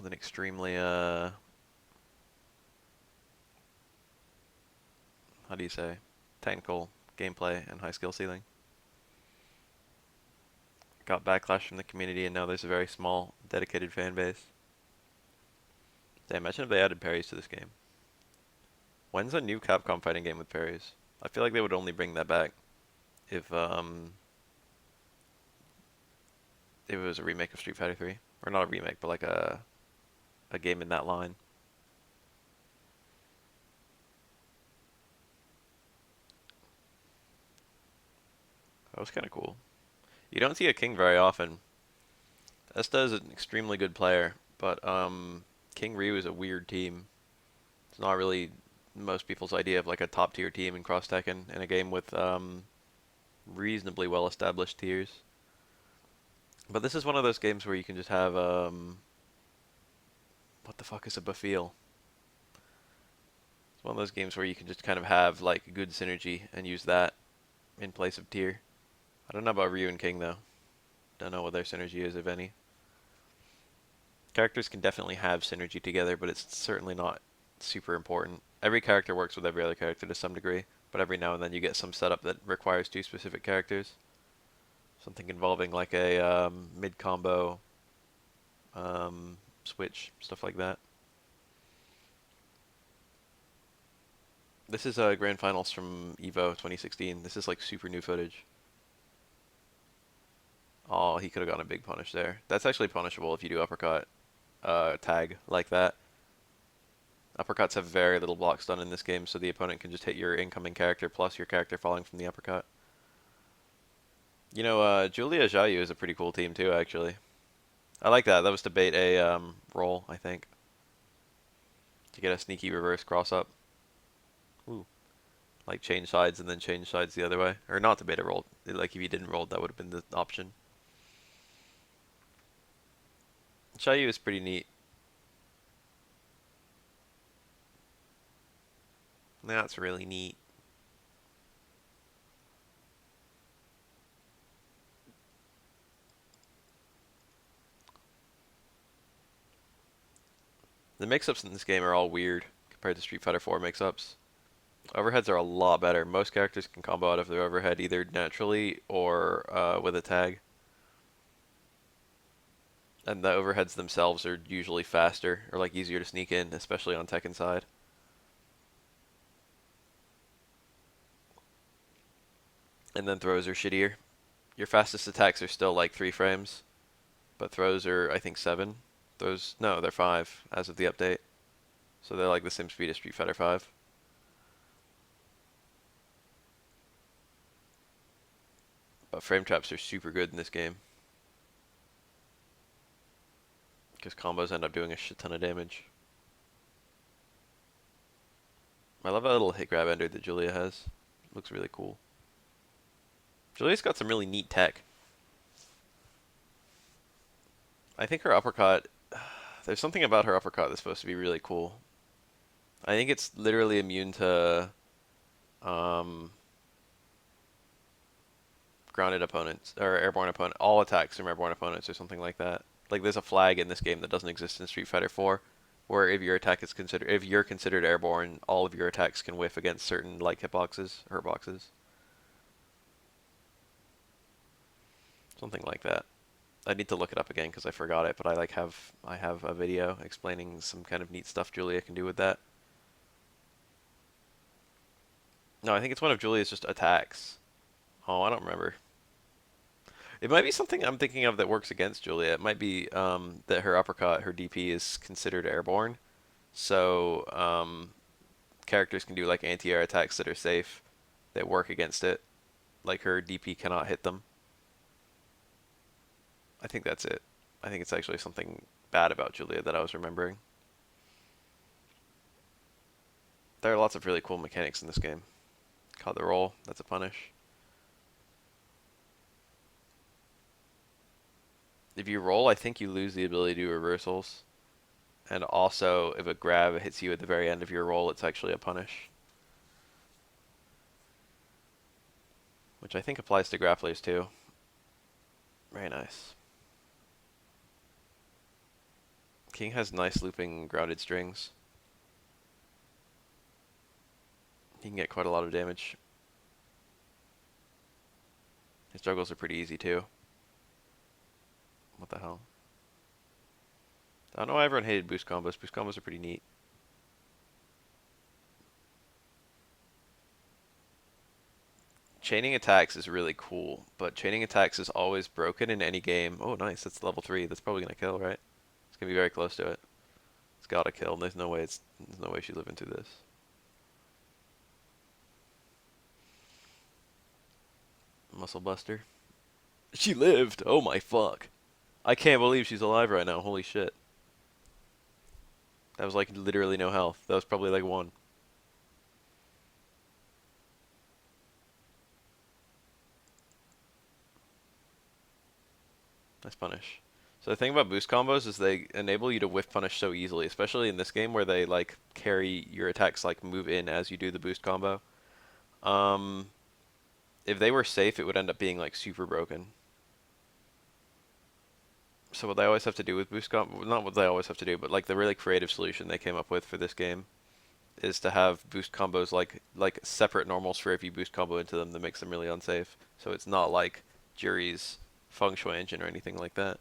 with an extremely, how do you say, technical gameplay and high skill ceiling. Got backlash from the community, and now there's a very small, dedicated fan base. Damn, imagine if they added parries to this game. When's a new Capcom fighting game with parries? I feel like they would only bring that back if it was a remake of Street Fighter 3. Or not a remake, but like a game in that line. That was kind of cool. You don't see a King very often. Esta is an extremely good player, but King Ryu is a weird team. It's not really most people's idea of like a top tier team in Cross Tekken in a game with reasonably well established tiers. But this is one of those games where you can just have what the fuck is a Bafil? It's one of those games where you can just kind of have like good synergy and use that in place of tier. I don't know about Ryu and King though. Don't know what their synergy is, if any. Characters can definitely have synergy together, but it's certainly not super important. Every character works with every other character to some degree, but every now and then you get some setup that requires two specific characters. Something involving like a mid combo switch, stuff like that. This is grand finals from Evo 2016. This is like super new footage. Oh, he could have gotten a big punish there. That's actually punishable if you do uppercut tag like that. Uppercuts have very little block stun in this game, so the opponent can just hit your incoming character plus your character falling from the uppercut. You know, Julia Xiaoyu is a pretty cool team too, actually. I like that. That was to bait a roll, I think, to get a sneaky reverse cross up. Ooh, like change sides and then change sides the other way, or not to bait a roll. Like if you didn't roll, that would have been the option. Xiaoyu is pretty neat. That's really neat. The mix-ups in this game are all weird compared to Street Fighter 4 mix-ups. Overheads are a lot better. Most characters can combo out of their overhead either naturally or with a tag. And the overheads themselves are usually faster or like easier to sneak in, especially on Tekken side. And then throws are shittier. Your fastest attacks are still like 3 frames, but throws are I think 7. Throws no, they're 5 as of the update. So they're like the same speed as Street Fighter 5. But frame traps are super good in this game because combos end up doing a shit ton of damage. I love that little hit grab ender that Julia has. Looks really cool. Julia's got some really neat tech. I think her uppercut, there's something about her uppercut that's supposed to be really cool. I think it's literally immune to um, grounded opponents or airborne opponent, all attacks from airborne opponents or something like that. Like there's a flag in this game that doesn't exist in Street Fighter 4, where if your attack is considered, if you're considered airborne, all of your attacks can whiff against certain like hitboxes, hurt boxes, something like that. I need to look it up again because I forgot it, but I have a video explaining some kind of neat stuff Julia can do with that. No, I think it's one of Julia's just attacks. Oh, I don't remember. It might be something I'm thinking of that works against Julia. It might be that her uppercut, her DP is considered airborne, so characters can do like anti-air attacks that are safe that work against it. Like her DP cannot hit them. I think that's it. I think it's actually something bad about Julia that I was remembering. There are lots of really cool mechanics in this game. Caught the roll, that's a punish. If you roll, I think you lose the ability to do reversals. And also, if a grab hits you at the very end of your roll, it's actually a punish. Which I think applies to grapplers too. Very nice. King has nice looping grounded strings. He can get quite a lot of damage. His juggles are pretty easy too. What the hell? I don't know why everyone hated boost combos. Boost combos are pretty neat. Chaining attacks is really cool, but chaining attacks is always broken in any game. Oh, nice. That's level 3. That's probably going to kill, right? It's going to be very close to it. It's got to kill. There's no way she's living through this. Muscle Buster. She lived. Oh my fuck. I can't believe she's alive right now. Holy shit. That was like literally no health. That was probably like 1. Nice punish. So the thing about boost combos is they enable you to whiff punish so easily, especially in this game where they like carry your attacks, like move in as you do the boost combo. Um, if they were safe, it would end up being like super broken. So what they always have to do with boost combo, not what they always have to do, but like the really creative solution they came up with for this game is to have boost combos like separate normals for if you boost combo into them that makes them really unsafe. So it's not like Jury's Feng Shui engine or anything like that.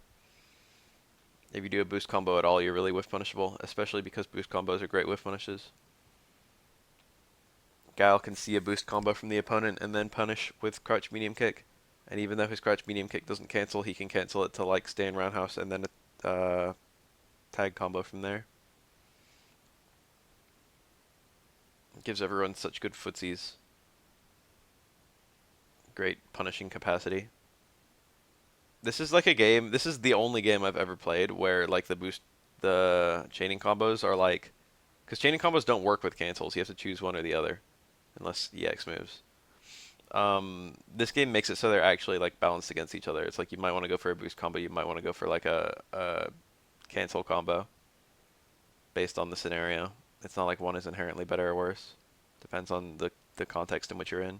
If you do a boost combo at all, you're really whiff punishable, especially because boost combos are great whiff punishes. Guile can see a boost combo from the opponent and then punish with crouch medium kick. And even though his crouch medium kick doesn't cancel, he can cancel it to like stay in roundhouse and then a tag combo from there. It gives everyone such good footsies. Great punishing capacity. This is like a game, this is the only game I've ever played where like the chaining combos are like, because chaining combos don't work with cancels, you have to choose one or the other, unless EX moves. This game makes it so they're actually like balanced against each other. It's like you might want to go for a boost combo, you might want to go for like a cancel combo based on the scenario. It's not like one is inherently better or worse. Depends on the context in which you're in.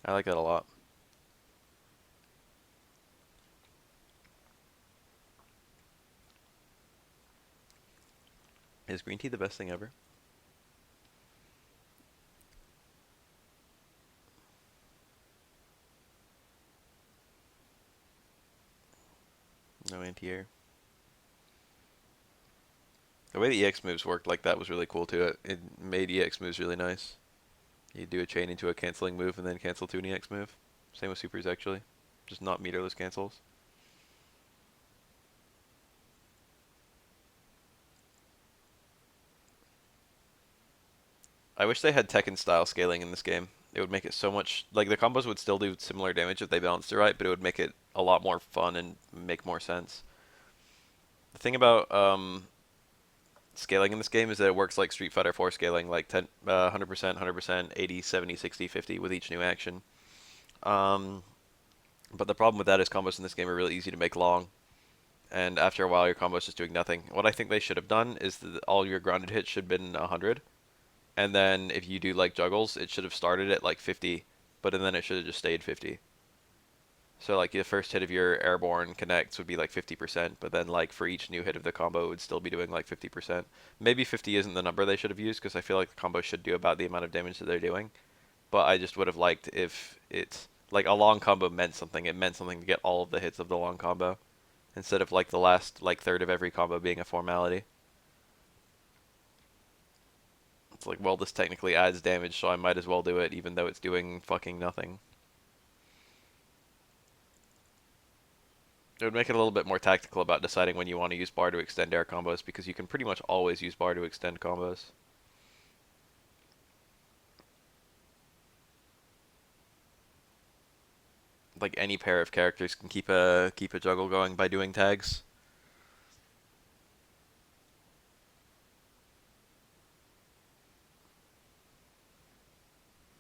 I like that a lot. Is green tea the best thing ever? No anti-air. The way the EX moves worked like that was really cool too. It made EX moves really nice. You do a chain into a canceling move and then cancel to an EX move. Same with supers actually. Just not meterless cancels. I wish they had Tekken style scaling in this game. It would make it so much, like the combos would still do similar damage if they balanced it right, but it would make it a lot more fun and make more sense. The thing about scaling in this game is that it works like Street Fighter 4 scaling, like 100%, 100%, 80, 70, 60, 50 with each new action. Um, but the problem with that is combos in this game are really easy to make long, and after a while your combo's just doing nothing. What I think they should have done is that all your grounded hits should have been 100, and then if you do like juggles, it should have started at like 50, but then it should have just stayed 50. So like the first hit of your airborne connects would be like 50%, but then like for each new hit of the combo it would still be doing like 50%. Maybe 50 isn't the number they should have used because I feel like the combo should do about the amount of damage that they're doing. But I just would have liked if it's like a long combo meant something. It meant something to get all of the hits of the long combo instead of like the last like third of every combo being a formality. It's like, well, this technically adds damage, so I might as well do it even though it's doing fucking nothing. It would make it a little bit more tactical about deciding when you want to use bar to extend air combos because you can pretty much always use bar to extend combos. Like any pair of characters can keep a juggle going by doing tags.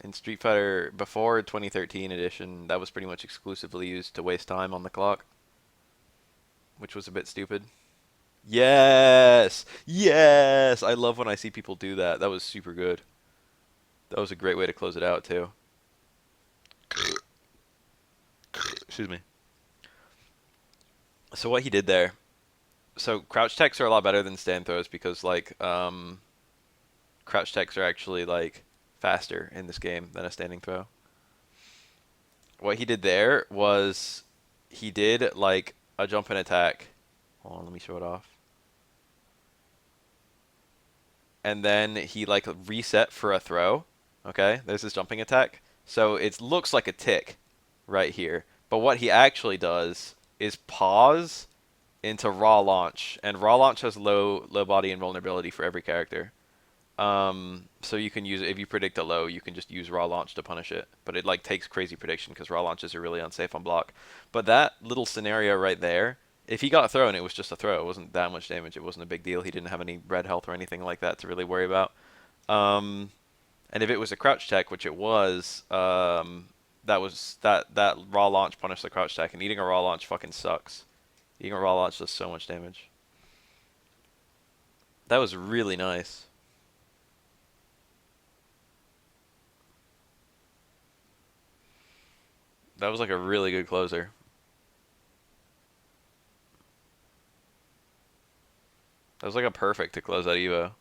In Street Fighter before 2013 edition, that was pretty much exclusively used to waste time on the clock, which was a bit stupid. Yes! Yes! I love when I see people do that. That was super good. That was a great way to close it out, too. Excuse me. So what he did there, so crouch techs are a lot better than stand throws because like crouch techs are actually like faster in this game than a standing throw. What he did there was he did like a jump and attack. Hold on, let me show it off. And then he like reset for a throw. Okay, there's his jumping attack. So it looks like a tick right here. But what he actually does is pause into raw launch, and raw launch has low body invulnerability for every character. So you can use it if you predict a low, you can just use raw launch to punish it. But it like takes crazy prediction because raw launches are really unsafe on block. But that little scenario right there, if he got thrown, it was just a throw. It wasn't that much damage. It wasn't a big deal. He didn't have any red health or anything like that to really worry about. Um, and if it was a crouch tech, which it was, that raw launch punished the crouch tech, and eating a raw launch fucking sucks. Eating a raw launch does so much damage. That was really nice. That was like a really good closer. That was like a perfect to close out Evo.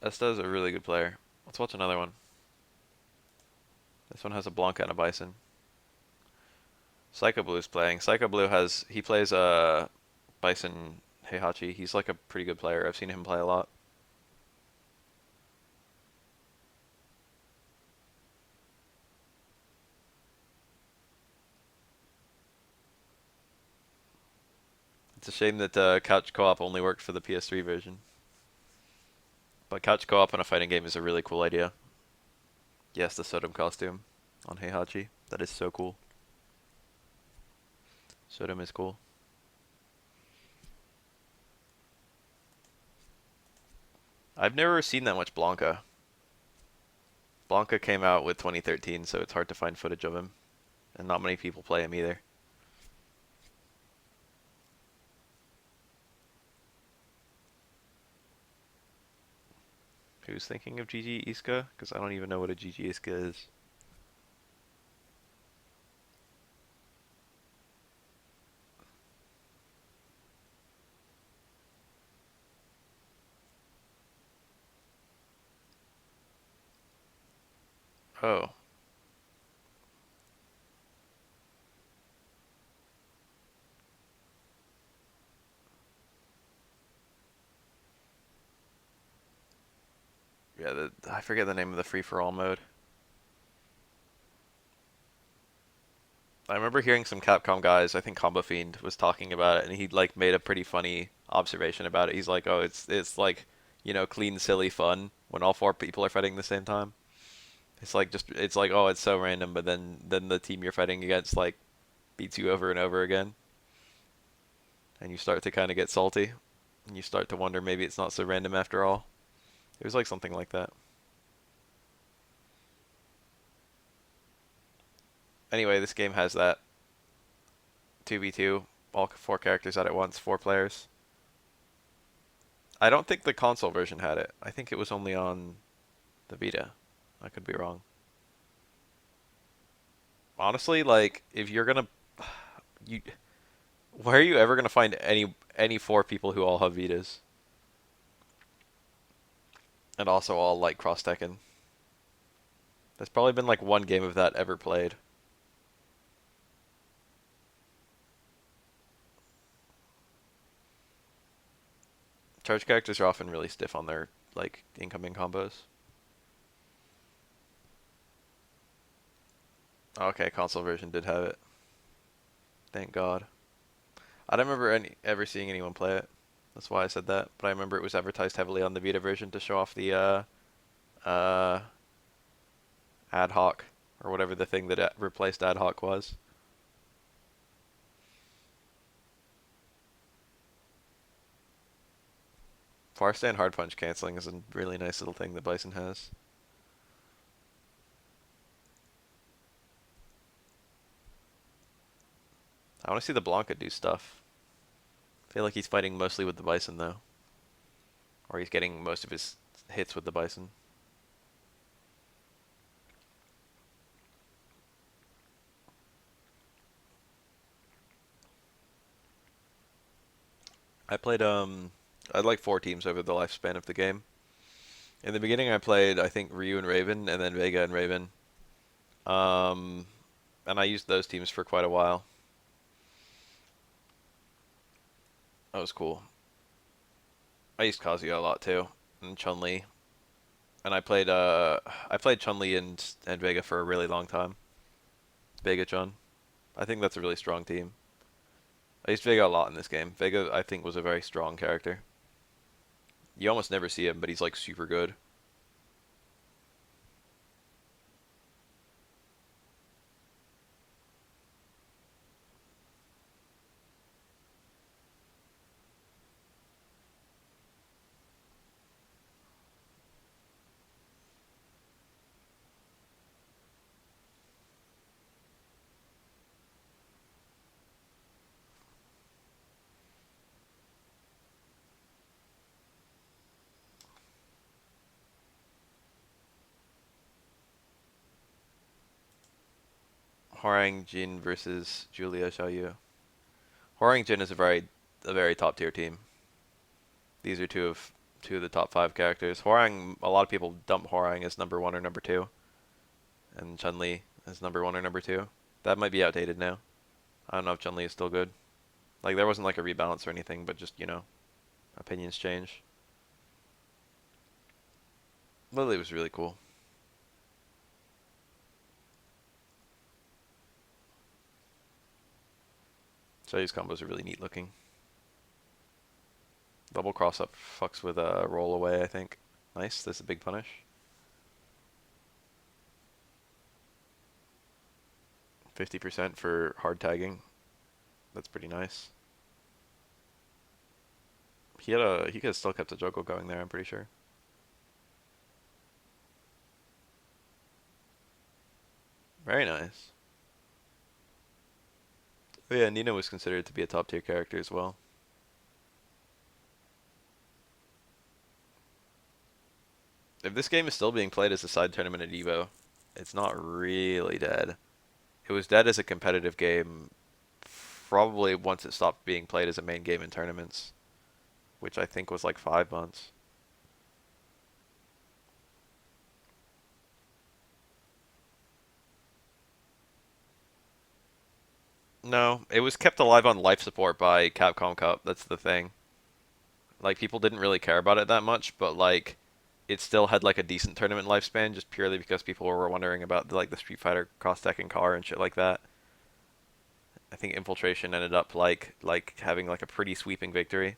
Esta is a really good player. Let's watch another one. This one has a Blanca and a Bison. Psycho Blue's playing. Psycho Blue he plays Bison Heihachi. He's like a pretty good player. I've seen him play a lot. It's a shame that couch co-op only worked for the PS3 version. But couch co-op in a fighting game is a really cool idea. Yes, the Sodom costume on Heihachi. That is so cool. Sodom is cool. I've never seen that much Blanca. Blanca came out with 2013, so it's hard to find footage of him. And not many people play him either. Who's thinking of GG Iska? Because I don't even know what a GG Iska is. Oh. Yeah, I forget the name of the free-for-all mode. I remember hearing some Capcom guys, I think Combo Fiend was talking about it, and he like made a pretty funny observation about it. He's like, "Oh, it's like, clean, silly fun when all four people are fighting at the same time." It's like, oh, it's so random, but then the team you're fighting against like beats you over and over again, and you start to kind of get salty, and you start to wonder maybe it's not so random after all. It was like something like that. Anyway, this game has that 2v2, all four characters out at once, four players. I don't think the console version had it. I think it was only on the Vita. I could be wrong. Honestly, like if you're gonna you where are you ever gonna find any four people who all have Vitas and also all like cross Tekken? There's probably been like one game of that ever played. Charge characters are often really stiff on their like incoming combos. Okay, console version did have it. Thank God. I don't remember ever seeing anyone play it. That's why I said that. But I remember it was advertised heavily on the Vita version to show off the uh ad hoc or whatever the thing that replaced ad hoc was. Far stand hard punch canceling is a really nice little thing that Bison has. I want to see the Blanca do stuff. I feel like he's fighting mostly with the Bison though. Or he's getting most of his hits with the Bison. I played I had like 4 teams over the lifespan of the game. In the beginning, I played I think Ryu and Raven, and then Vega and Raven. Um, and I used those teams for quite a while. That was cool. I used Kazuya a lot too, and Chun-Li. And I played Chun-Li and Vega for a really long time. Vega Chun. I think that's a really strong team. I used Vega a lot in this game. Vega I think was a very strong character. You almost never see him, but he's like super good. Hwoarang Jin versus Julia Xiaoyu. Hwoarang Jin is a very top tier team. These are two of the top 5 characters. Hwoarang, a lot of people dump Hwoarang as number 1 or number 2, and Chun-Li as number 1 or number 2. That might be outdated now. I don't know if Chun-Li is still good. Like there wasn't like a rebalance or anything, but just opinions change. Lily was really cool. Xiaoyu's combos are really neat looking. Double cross up fucks with a roll away, I think. Nice, that's a big punish. 50% for hard tagging. That's pretty nice. He could have still kept the juggle going there, I'm pretty sure. Very nice. Oh yeah, Nina was considered to be a top tier character as well. If this game is still being played as a side tournament at Evo, it's not really dead. It was dead as a competitive game probably once it stopped being played as a main game in tournaments, which I think was like 5 months. No, it was kept alive on life support by Capcom Cup. That's the thing. Like people didn't really care about it that much, but like it still had like a decent tournament lifespan just purely because people were wondering about like the Street Fighter cross-tech and car and shit like that. I think Infiltration ended up like having like a pretty sweeping victory.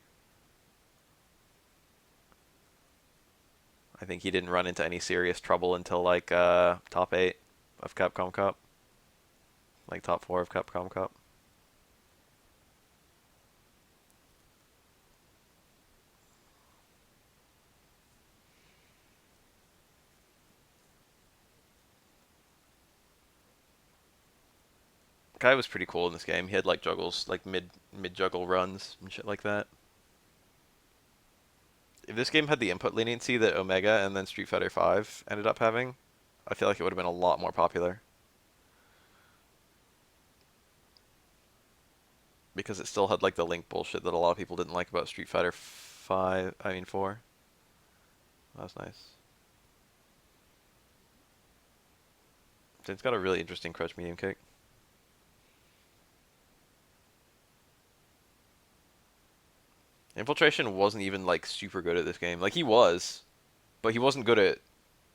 I think he didn't run into any serious trouble until like top 8 of Capcom Cup, like top 4 of Capcom Cup. Guy was pretty cool in this game. He had like juggles, like mid juggle runs and shit like that. If this game had the input leniency that Omega and then Street Fighter 5 ended up having, I feel like it would have been a lot more popular because it still had like the link bullshit that a lot of people didn't like about Street Fighter 5, I mean 4. That was nice. It's got a really interesting crouch medium kick. Infiltration wasn't even like super good at this game. Like he was, but he wasn't good at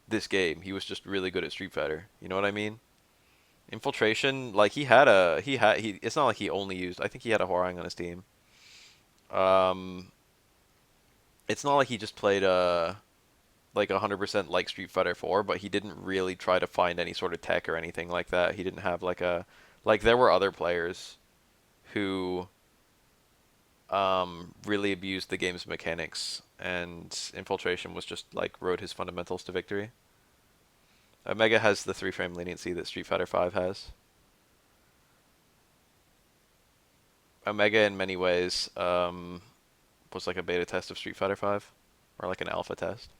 this game. He was just really good at Street Fighter. You know what I mean? Infiltration, like he it's not like he only used, I think he had a Hwoarang on his team. Um it's not like he just played like 100% like Street Fighter 4, but he didn't really try to find any sort of tech or anything like that. He didn't have like a like there were other players who really abused the game's mechanics, and Infiltration was just like rode his fundamentals to victory. Omega has the 3 frame leniency that Street Fighter 5 has. Omega, in many ways, was like a beta test of Street Fighter 5, or like an alpha test.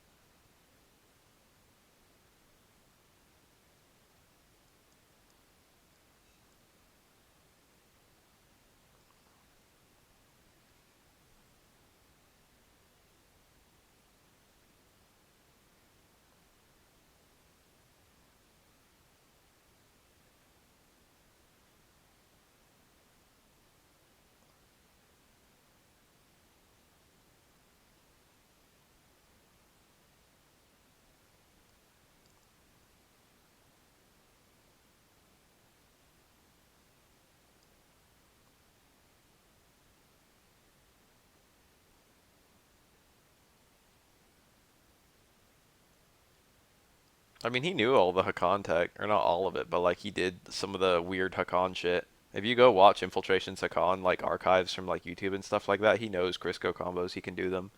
I mean, he knew all the Hakan tech, or not all of it, but like he did some of the weird Hakan shit. If you go watch Infiltration's Hakan like archives from like YouTube and stuff like that, he knows Crisco combos. He can do them.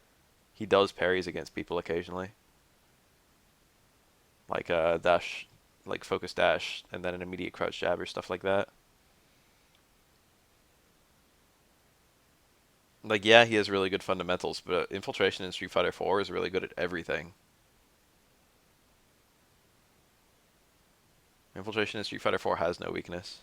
He does parries against people occasionally, like dash, like focus dash, and then an immediate crouch jab or stuff like that. Like yeah, he has really good fundamentals, but Infiltration in Street Fighter 4 is really good at everything. Infiltration in Street Fighter 4 has no weakness.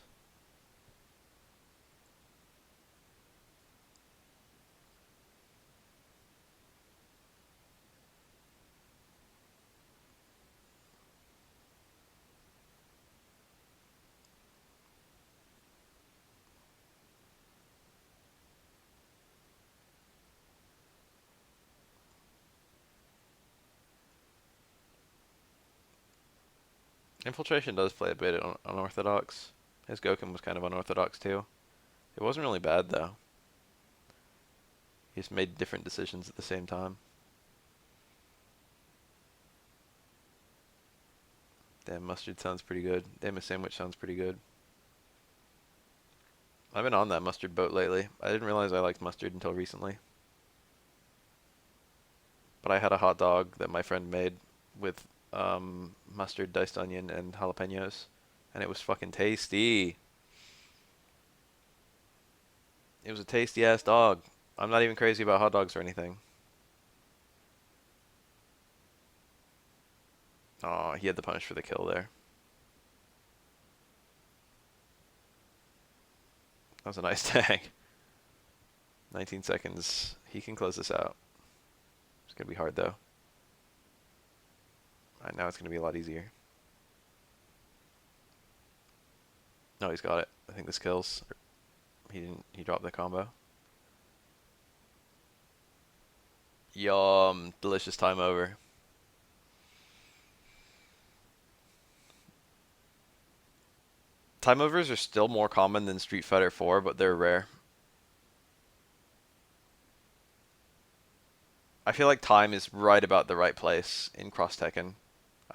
Infiltration does play a bit unorthodox. His Goken was kind of unorthodox too. It wasn't really bad though. He just made different decisions at the same time. Damn, mustard sounds pretty good. Damn, a sandwich sounds pretty good. I've been on that mustard boat lately. I didn't realize I liked mustard until recently. But I had a hot dog that my friend made with mustard, diced onion, and jalapenos. And it was fucking tasty. It was a tasty ass dog. I'm not even crazy about hot dogs or anything. Oh, he had the punish for the kill there. That was a nice tag. 19 seconds. He can close this out. It's going to be hard though. Now it's going to be a lot easier. No, he's got it. I think this kills. He didn't. He dropped the combo. Yum. Delicious time over. Time overs are still more common than Street Fighter 4, but they're rare. I feel like time is right about the right place in Cross Tekken.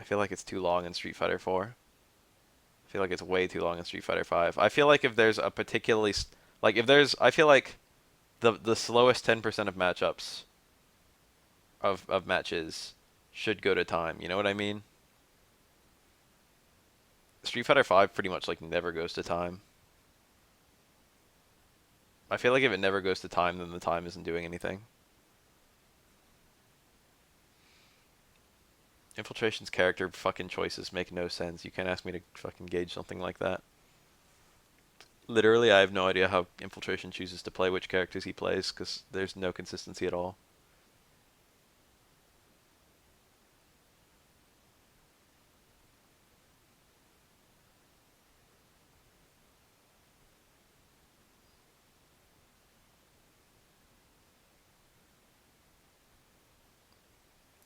I feel like it's too long in Street Fighter 4. I feel like it's way too long in Street Fighter 5. I feel like if there's a particularly like if there's I feel like the slowest 10% of matchups of matches should go to time. You know what I mean? Street Fighter 5 pretty much like never goes to time. I feel like if it never goes to time, then the time isn't doing anything. Infiltration's character fucking choices make no sense. You can't ask me to fucking gauge something like that. Literally, I have no idea how Infiltration chooses to play which characters he plays, because there's no consistency at all.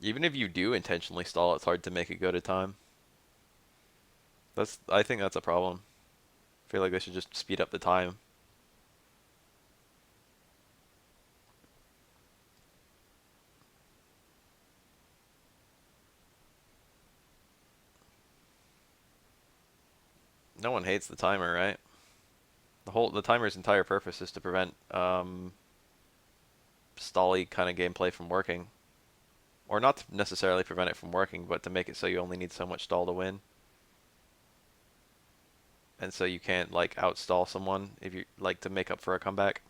Even if you do intentionally stall, it's hard to make it go to time. I think that's a problem. I feel like they should just speed up the time. No one hates the timer, right? The timer's entire purpose is to prevent stally kind of gameplay from working. Or not to necessarily prevent it from working, but to make it so you only need so much stall to win. And so you can't like outstall someone if you like to make up for a comeback.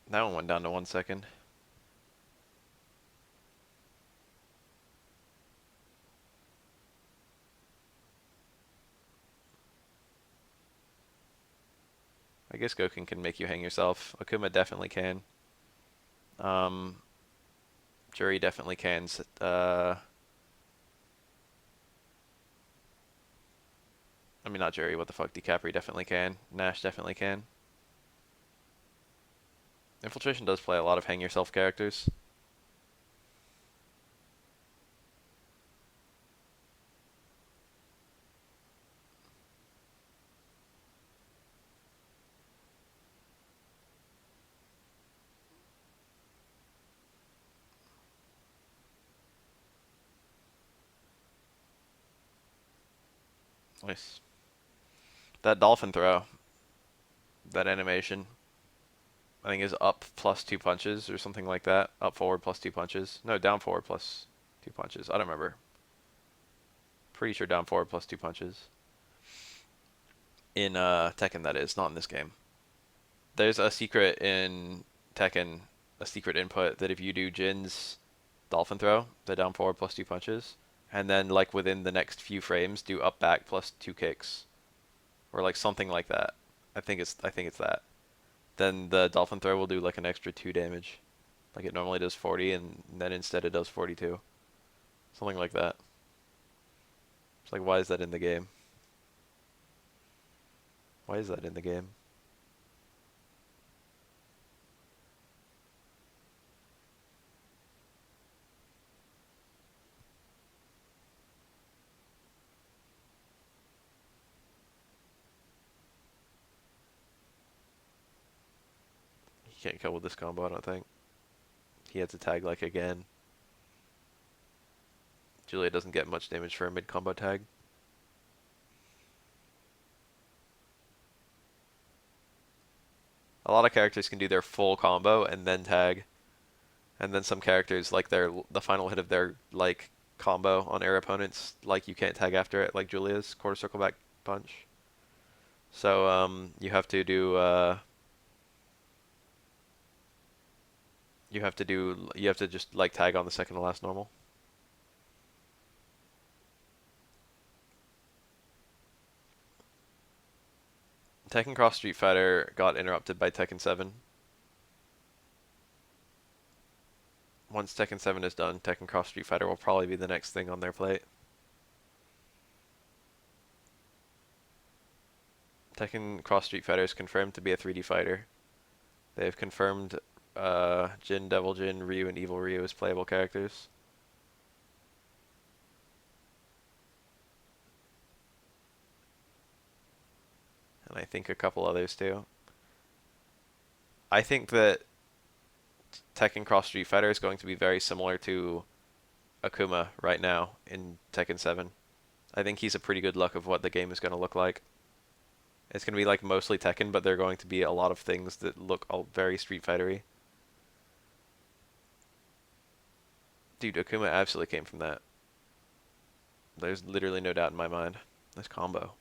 That one went down to 1 second. I guess Goken can make you hang yourself. Akuma definitely can. Um, Jury definitely can. I mean, not Jury, what the fuck? DiCaprio definitely can. Nash definitely can. Infiltration does play a lot of hang yourself characters. Nice. That dolphin throw, that animation, I think is up plus 2 punches or something like that. Up forward plus 2 punches. No, down forward plus 2 punches. I don't remember. Pretty sure down forward plus 2 punches. In Tekken, that is, not in this game. There's a secret in Tekken, a secret input that if you do Jin's dolphin throw, the down forward plus 2 punches, and then like within the next few frames do up back plus 2 kicks, or like something like that. I think it's that. Then the dolphin throw will do like an extra 2 damage. Like it normally does 40, and then instead it does 42. Something like that. It's like, why is that in the game? Why is that in the game? He can't kill with this combo, I don't think. He had to tag like again. Julia doesn't get much damage for a mid combo tag. A lot of characters can do their full combo and then tag, and then some characters like the final hit of their like combo on air opponents, like you can't tag after it, like Julia's quarter circle back punch. So you have to just like tag on the second to last normal. Tekken Cross Street Fighter got interrupted by Tekken 7. Once Tekken 7 is done, Tekken Cross Street Fighter will probably be the next thing on their plate. Tekken Cross Street Fighter is confirmed to be a 3D fighter. They have confirmed Jin, Devil Jin, Ryu, and Evil Ryu as playable characters. And I think a couple others too. I think that Tekken Cross Street Fighter is going to be very similar to Akuma right now in Tekken 7. I think he's a pretty good look of what the game is going to look like. It's going to be like mostly Tekken, but there are going to be a lot of things that look all very Street Fighter-y. Dude, Akuma absolutely came from that. There's literally no doubt in my mind. This combo.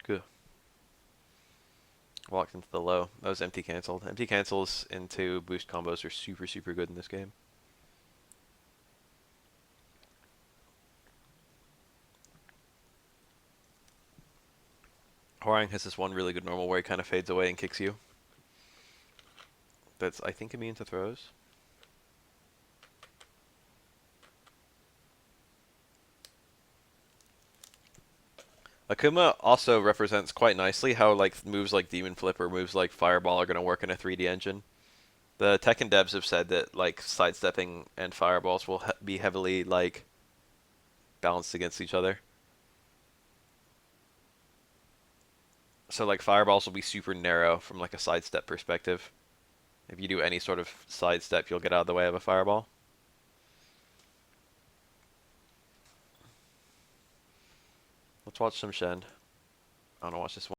Good. Walked into the low. That was empty canceled. Empty cancels into boost combos are super, super good in this game. Hwoarang has this one really good normal where he kind of fades away and kicks you. That's, I think, immune to throws. Akuma also represents quite nicely how like moves like Demon Flip or moves like Fireball are going to work in a 3D engine. The Tekken devs have said that like sidestepping and fireballs will be heavily like balanced against each other. So like fireballs will be super narrow from like a sidestep perspective. If you do any sort of sidestep, you'll get out of the way of a fireball. Let's watch some Shen. I want to watch this one.